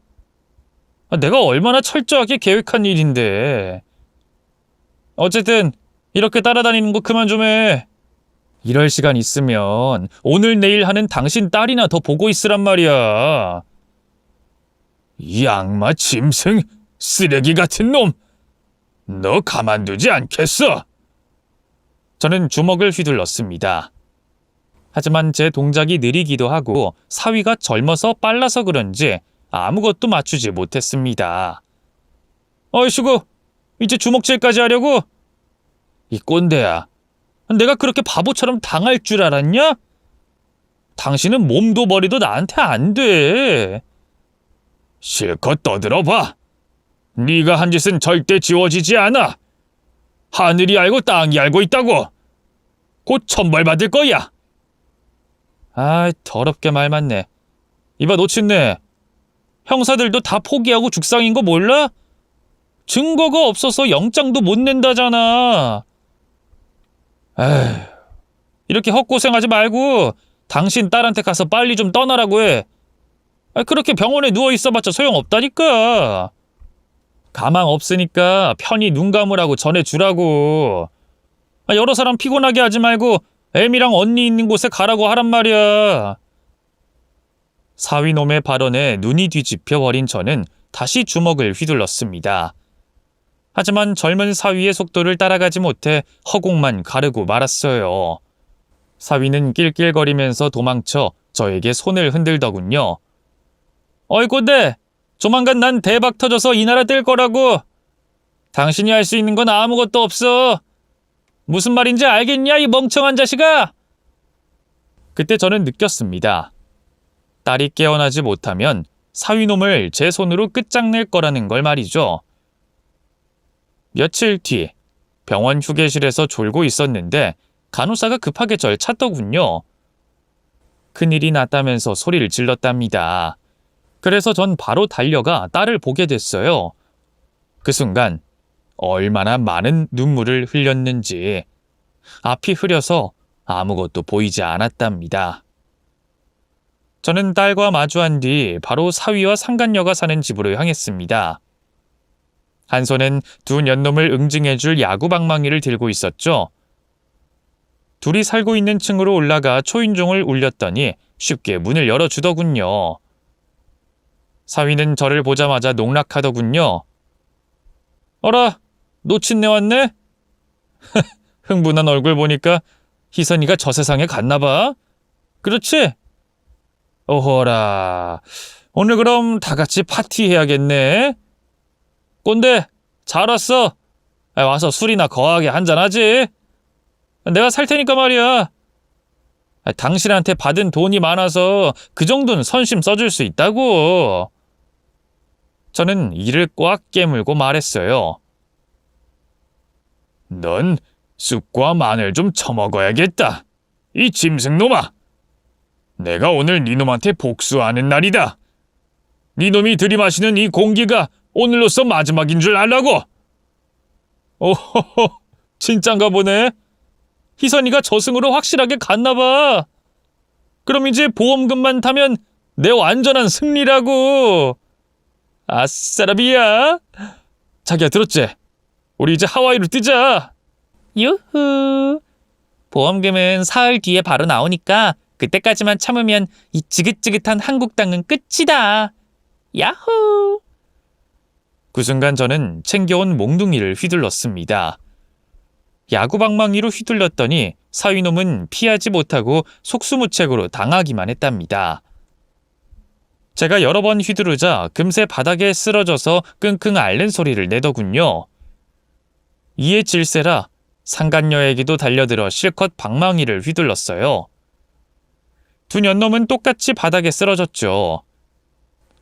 내가 얼마나 철저하게 계획한 일인데. 어쨌든 이렇게 따라다니는 거 그만 좀 해. 이럴 시간 있으면 오늘 내일 하는 당신 딸이나 더 보고 있으란 말이야. 이 악마 짐승, 쓰레기 같은 놈. 너 가만두지 않겠어. 저는 주먹을 휘둘렀습니다. 하지만 제 동작이 느리기도 하고 사위가 젊어서 빨라서 그런지 아무것도 맞추지 못했습니다. 어이씨구, 이제 주먹질까지 하려고? 이 꼰대야, 내가 그렇게 바보처럼 당할 줄 알았냐? 당신은 몸도 머리도 나한테 안 돼. 실컷 떠들어봐. 네가 한 짓은 절대 지워지지 않아. 하늘이 알고 땅이 알고 있다고. 곧 천벌받을 거야. 아이, 더럽게 말 많네. 이봐 노친네, 형사들도 다 포기하고 죽상인 거 몰라? 증거가 없어서 영장도 못 낸다잖아. 에휴, 이렇게 헛고생하지 말고 당신 딸한테 가서 빨리 좀 떠나라고 해. 그렇게 병원에 누워있어봤자 소용없다니까. 가망 없으니까 편히 눈 감으라고 전해주라고. 여러 사람 피곤하게 하지 말고 애미랑 언니 있는 곳에 가라고 하란 말이야. 사위놈의 발언에 눈이 뒤집혀 버린 저는 다시 주먹을 휘둘렀습니다. 하지만 젊은 사위의 속도를 따라가지 못해 허공만 가르고 말았어요. 사위는 낄낄거리면서 도망쳐 저에게 손을 흔들더군요. 어이 꼰대, 조만간 난 대박 터져서 이 나라 뜰 거라고. 당신이 할 수 있는 건 아무것도 없어. 무슨 말인지 알겠냐, 이 멍청한 자식아? 그때 저는 느꼈습니다. 딸이 깨어나지 못하면 사위놈을 제 손으로 끝장낼 거라는 걸 말이죠. 며칠 뒤 병원 휴게실에서 졸고 있었는데 간호사가 급하게 절 찾더군요. 큰일이 났다면서 소리를 질렀답니다. 그래서 전 바로 달려가 딸을 보게 됐어요. 그 순간 얼마나 많은 눈물을 흘렸는지 앞이 흐려서 아무것도 보이지 않았답니다. 저는 딸과 마주한 뒤 바로 사위와 상간녀가 사는 집으로 향했습니다. 한 손엔 두 년놈을 응징해줄 야구방망이를 들고 있었죠. 둘이 살고 있는 층으로 올라가 초인종을 울렸더니 쉽게 문을 열어주더군요. 사위는 저를 보자마자 농락하더군요. 어라, 노친내 왔네? 흥분한 얼굴 보니까 희선이가 저 세상에 갔나봐. 그렇지? 어허라, 오늘 그럼 다 같이 파티해야겠네. 꼰대, 잘 왔어. 와서 술이나 거하게 한잔하지. 내가 살 테니까 말이야. 당신한테 받은 돈이 많아서 그 정도는 선심 써줄 수 있다고. 저는 이를 꽉 깨물고 말했어요. 넌 쑥과 마늘 좀 처먹어야겠다. 이 짐승놈아. 내가 오늘 니놈한테 복수하는 날이다. 니놈이 들이마시는 이 공기가 오늘로써 마지막인 줄 알라고. 오호호, 진짠가 보네. 희선이가 저승으로 확실하게 갔나 봐. 그럼 이제 보험금만 타면 내 완전한 승리라고. 아싸라비야. 자기야, 들었지? 우리 이제 하와이로 뜨자. 유후. 보험금은 사흘 뒤에 바로 나오니까 그때까지만 참으면 이 지긋지긋한 한국 땅은 끝이다. 야호. 그 순간 저는 챙겨온 몽둥이를 휘둘렀습니다. 야구방망이로 휘둘렀더니 사위놈은 피하지 못하고 속수무책으로 당하기만 했답니다. 제가 여러 번 휘두르자 금세 바닥에 쓰러져서 끙끙 앓는 소리를 내더군요. 이에 질세라 상간녀에게도 달려들어 실컷 방망이를 휘둘렀어요. 두 년놈은 똑같이 바닥에 쓰러졌죠.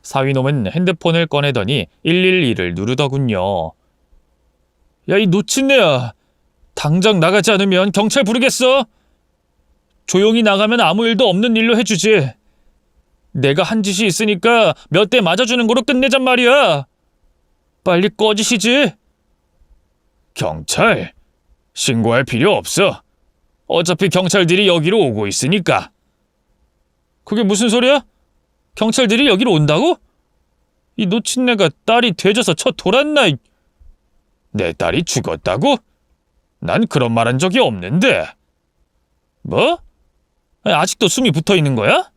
사위놈은 핸드폰을 꺼내더니 112를 누르더군요. 야, 이 노친네야. 당장 나가지 않으면 경찰 부르겠어. 조용히 나가면 아무 일도 없는 일로 해주지. 내가 한 짓이 있으니까 몇 대 맞아주는 거로 끝내잔 말이야. 빨리 꺼지시지. 경찰? 신고할 필요 없어. 어차피 경찰들이 여기로 오고 있으니까. 그게 무슨 소리야? 경찰들이 여기로 온다고? 이 노친네가 딸이 돼져서 쳐 돌았나? 내 딸이 죽었다고? 난 그런 말 한 적이 없는데. 뭐? 아직도 숨이 붙어 있는 거야?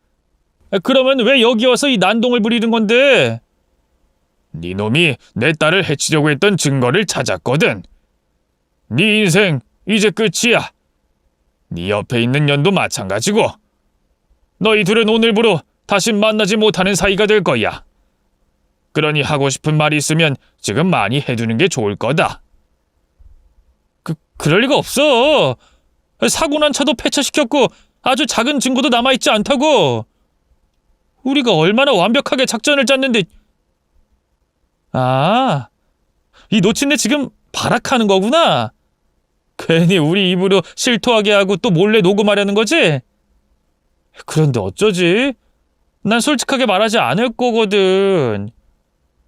그러면 왜 여기 와서 이 난동을 부리는 건데? 네 놈이 내 딸을 해치려고 했던 증거를 찾았거든. 네 인생 이제 끝이야. 네 옆에 있는 년도 마찬가지고. 너희 둘은 오늘부로 다시 만나지 못하는 사이가 될 거야. 그러니 하고 싶은 말이 있으면 지금 많이 해두는 게 좋을 거다. 그럴 리가 없어. 사고 난 차도 폐차시켰고 아주 작은 증거도 남아있지 않다고. 우리가 얼마나 완벽하게 작전을 짰는데. 아, 이 노친네 지금 발악하는 거구나. 괜히 우리 입으로 실토하게 하고 또 몰래 녹음하려는 거지? 그런데 어쩌지? 난 솔직하게 말하지 않을 거거든.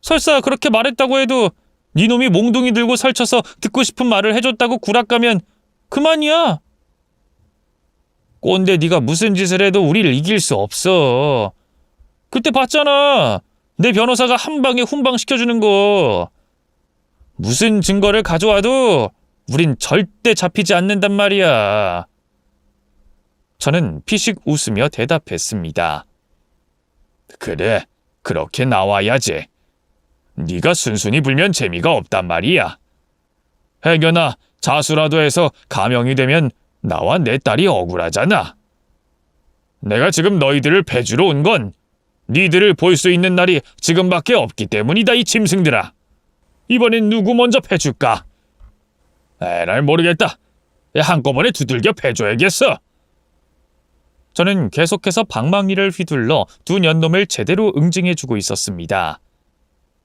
설사 그렇게 말했다고 해도 네 놈이 몽둥이 들고 설쳐서 듣고 싶은 말을 해줬다고 구락가면 그만이야. 꼰대 네가 무슨 짓을 해도 우리를 이길 수 없어. 그때 봤잖아. 내 변호사가 한 방에 훈방시켜주는 거. 무슨 증거를 가져와도 우린 절대 잡히지 않는단 말이야. 저는 피식 웃으며 대답했습니다. 그래, 그렇게 나와야지. 네가 순순히 불면 재미가 없단 말이야. 해견아, 자수라도 해서 가명이 되면 나와 내 딸이 억울하잖아. 내가 지금 너희들을 패주러 온 건 니들을 볼 수 있는 날이 지금밖에 없기 때문이다, 이 짐승들아. 이번엔 누구 먼저 패줄까? 에랄 모르겠다. 한꺼번에 두들겨 패줘야겠어. 저는 계속해서 방망이를 휘둘러 두 년놈을 제대로 응징해주고 있었습니다.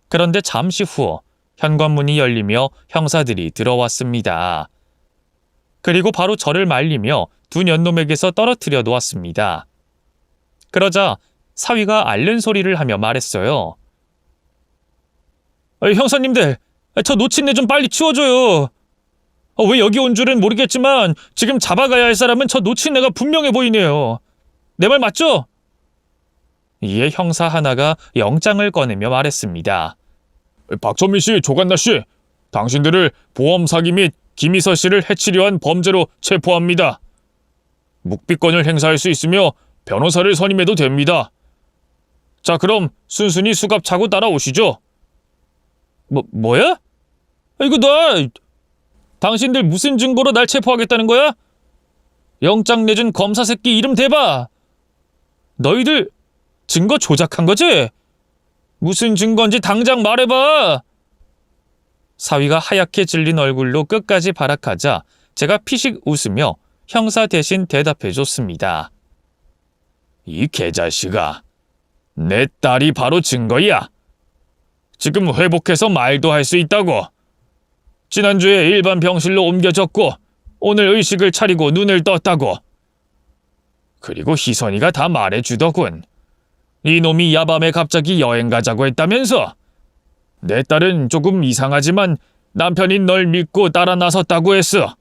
그런데 잠시 후 현관문이 열리며 형사들이 들어왔습니다. 그리고 바로 저를 말리며 두 년놈에게서 떨어뜨려 놓았습니다. 그러자 사위가 앓는 소리를 하며 말했어요. 형사님들, 저 노친네 좀 빨리 치워줘요. 왜 여기 온 줄은 모르겠지만 지금 잡아가야 할 사람은 저 노친네가 분명해 보이네요. 내 말 맞죠? 이에 형사 하나가 영장을 꺼내며 말했습니다. 박천민 씨, 조간나 씨, 당신들을 보험 사기 및 김희서 씨를 해치려 한 범죄로 체포합니다. 묵비권을 행사할 수 있으며 변호사를 선임해도 됩니다. 자, 그럼 순순히 수갑 차고 따라오시죠. 뭐야? 이거 당신들 무슨 증거로 날 체포하겠다는 거야? 영장 내준 검사 새끼 이름 대봐. 너희들 증거 조작한 거지? 무슨 증거인지 당장 말해봐. 사위가 하얗게 질린 얼굴로 끝까지 발악하자 제가 피식 웃으며 형사 대신 대답해줬습니다. 이 개자식아, 내 딸이 바로 증거야. 지금 회복해서 말도 할 수 있다고. 지난주에 일반 병실로 옮겨졌고 오늘 의식을 차리고 눈을 떴다고. 그리고 희선이가 다 말해주더군. 이놈이 야밤에 갑자기 여행 가자고 했다면서. 내 딸은 조금 이상하지만 남편이 널 믿고 따라 나섰다고 했어.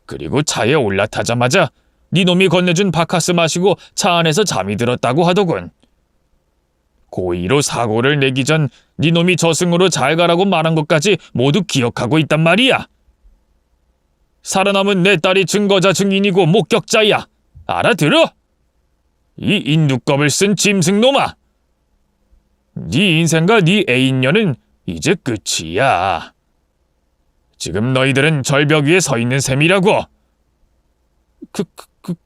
그리고 차에 올라타자마자 네 놈이 건네준 바카스 마시고 차 안에서 잠이 들었다고 하더군. 고의로 사고를 내기 전 네 놈이 저승으로 잘 가라고 말한 것까지 모두 기억하고 있단 말이야. 살아남은 내 딸이 증거자 증인이고 목격자야. 알아들어? 이 인두껍을 쓴 짐승놈아. 네 인생과 네 애인녀는 이제 끝이야. 지금 너희들은 절벽 위에 서 있는 셈이라고.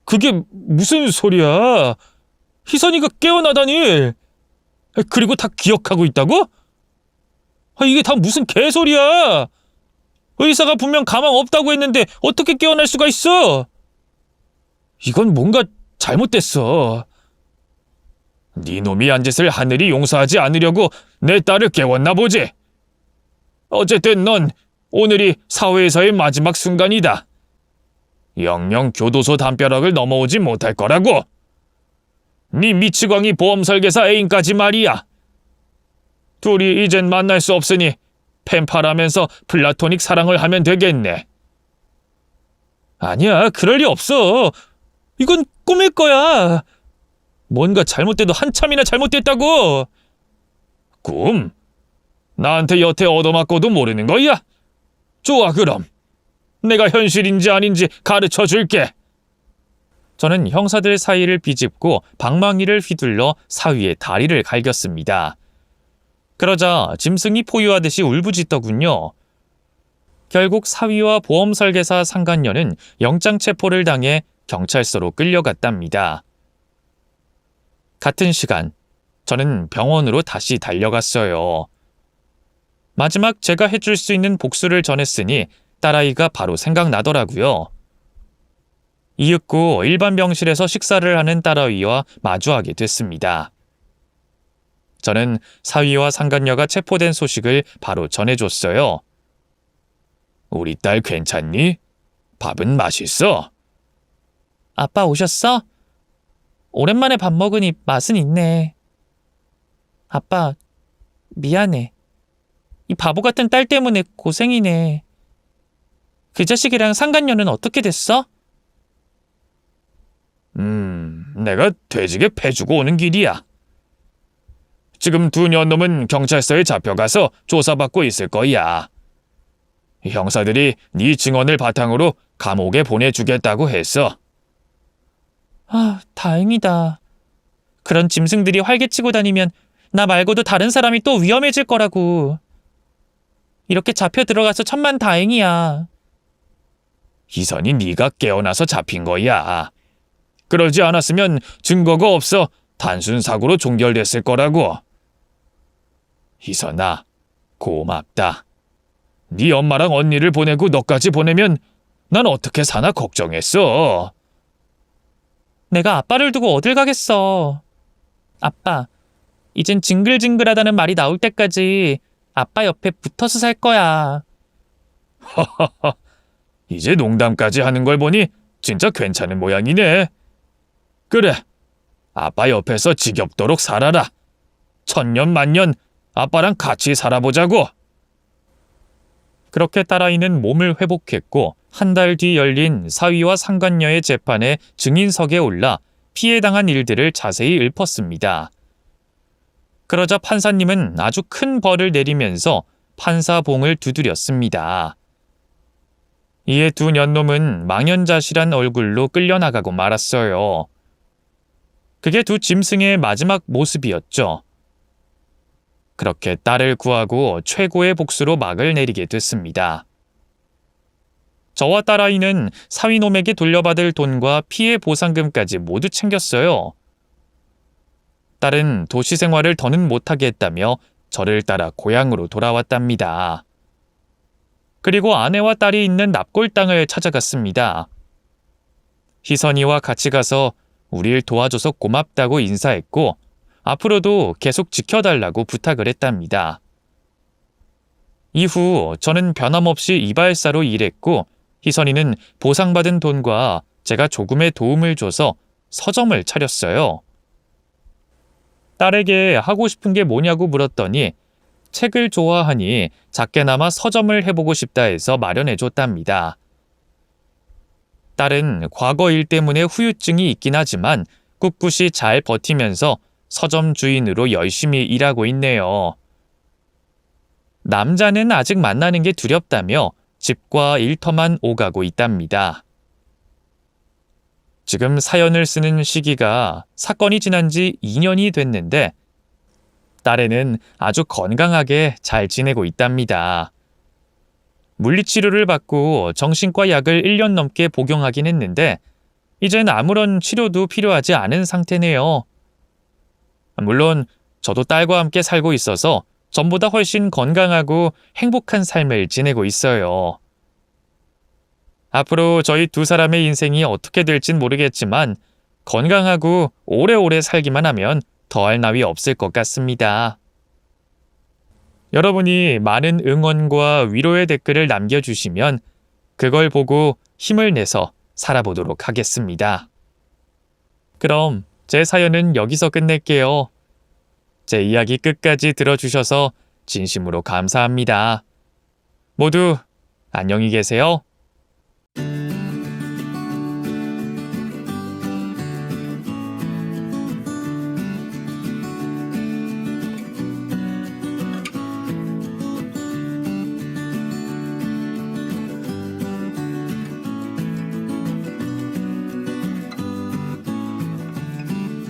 그게 무슨 소리야? 희선이가 깨어나다니. 그리고 다 기억하고 있다고? 이게 다 무슨 개소리야. 의사가 분명 가망 없다고 했는데 어떻게 깨어날 수가 있어? 이건 뭔가 잘못됐어. 네 놈이 한 짓을 하늘이 용서하지 않으려고 내 딸을 깨웠나 보지. 어쨌든 넌 오늘이 사회에서의 마지막 순간이다. 영영 교도소 담벼락을 넘어오지 못할 거라고. 네 미치광이 보험 설계사 애인까지 말이야. 둘이 이젠 만날 수 없으니 펜팔하면서 플라토닉 사랑을 하면 되겠네. 아니야, 그럴 리 없어. 이건 꿈일 거야. 뭔가 잘못돼도 한참이나 잘못됐다고. 꿈? 나한테 여태 얻어맞고도 모르는 거야? 좋아, 그럼 내가 현실인지 아닌지 가르쳐 줄게. 저는 형사들 사이를 비집고 방망이를 휘둘러 사위의 다리를 갈겼습니다. 그러자 짐승이 포효하듯이 울부짖더군요. 결국 사위와 보험 설계사 상간녀는 영장 체포를 당해 경찰서로 끌려갔답니다. 같은 시간, 저는 병원으로 다시 달려갔어요. 마지막 제가 해줄 수 있는 복수를 전했으니 딸아이가 바로 생각나더라고요. 이윽고 일반 병실에서 식사를 하는 딸아이와 마주하게 됐습니다. 저는 사위와 상간녀가 체포된 소식을 바로 전해줬어요. 우리 딸 괜찮니? 밥은 맛있어? 아빠 오셨어? 오랜만에 밥 먹으니 맛은 있네. 아빠, 미안해. 이 바보 같은 딸 때문에 고생이네. 그 자식이랑 상간녀는 어떻게 됐어? 내가 돼지게 패주고 오는 길이야. 지금 두 년놈은 경찰서에 잡혀가서 조사받고 있을 거야. 형사들이 네 증언을 바탕으로 감옥에 보내주겠다고 했어. 다행이다. 그런 짐승들이 활개치고 다니면 나 말고도 다른 사람이 또 위험해질 거라고. 이렇게 잡혀 들어가서 천만다행이야. 희선이 네가 깨어나서 잡힌 거야. 그러지 않았으면 증거가 없어 단순 사고로 종결됐을 거라고. 희선아, 고맙다. 네 엄마랑 언니를 보내고 너까지 보내면 난 어떻게 사나 걱정했어. 내가 아빠를 두고 어딜 가겠어. 아빠, 이젠 징글징글하다는 말이 나올 때까지 아빠 옆에 붙어서 살 거야. 하하하, 이제 농담까지 하는 걸 보니 진짜 괜찮은 모양이네. 그래, 아빠 옆에서 지겹도록 살아라. 천년 만년 아빠랑 같이 살아보자고. 그렇게 딸아이는 몸을 회복했고 한 달 뒤 열린 사위와 상간녀의 재판에 증인석에 올라 피해당한 일들을 자세히 읊었습니다. 그러자 판사님은 아주 큰 벌을 내리면서 판사봉을 두드렸습니다. 이에 두 년놈은 망연자실한 얼굴로 끌려나가고 말았어요. 그게 두 짐승의 마지막 모습이었죠. 그렇게 딸을 구하고 최고의 복수로 막을 내리게 됐습니다. 저와 딸아이는 사위놈에게 돌려받을 돈과 피해 보상금까지 모두 챙겼어요. 딸은 도시 생활을 더는 못하게 했다며 저를 따라 고향으로 돌아왔답니다. 그리고 아내와 딸이 있는 납골 땅을 찾아갔습니다. 희선이와 같이 가서 우릴 도와줘서 고맙다고 인사했고 앞으로도 계속 지켜달라고 부탁을 했답니다. 이후 저는 변함없이 이발사로 일했고 희선이는 보상받은 돈과 제가 조금의 도움을 줘서 서점을 차렸어요. 딸에게 하고 싶은 게 뭐냐고 물었더니 책을 좋아하니 작게나마 서점을 해보고 싶다 해서 마련해줬답니다. 딸은 과거 일 때문에 후유증이 있긴 하지만 꿋꿋이 잘 버티면서 서점 주인으로 열심히 일하고 있네요. 남자는 아직 만나는 게 두렵다며 집과 일터만 오가고 있답니다. 지금 사연을 쓰는 시기가 사건이 지난 지 2년이 됐는데 딸애는 아주 건강하게 잘 지내고 있답니다. 물리치료를 받고 정신과 약을 1년 넘게 복용하긴 했는데 이젠 아무런 치료도 필요하지 않은 상태네요. 물론 저도 딸과 함께 살고 있어서 전보다 훨씬 건강하고 행복한 삶을 지내고 있어요. 앞으로 저희 두 사람의 인생이 어떻게 될진 모르겠지만 건강하고 오래오래 살기만 하면 더할 나위 없을 것 같습니다. 여러분이 많은 응원과 위로의 댓글을 남겨주시면 그걸 보고 힘을 내서 살아보도록 하겠습니다. 그럼 제 사연은 여기서 끝낼게요. 제 이야기 끝까지 들어주셔서 진심으로 감사합니다. 모두 안녕히 계세요.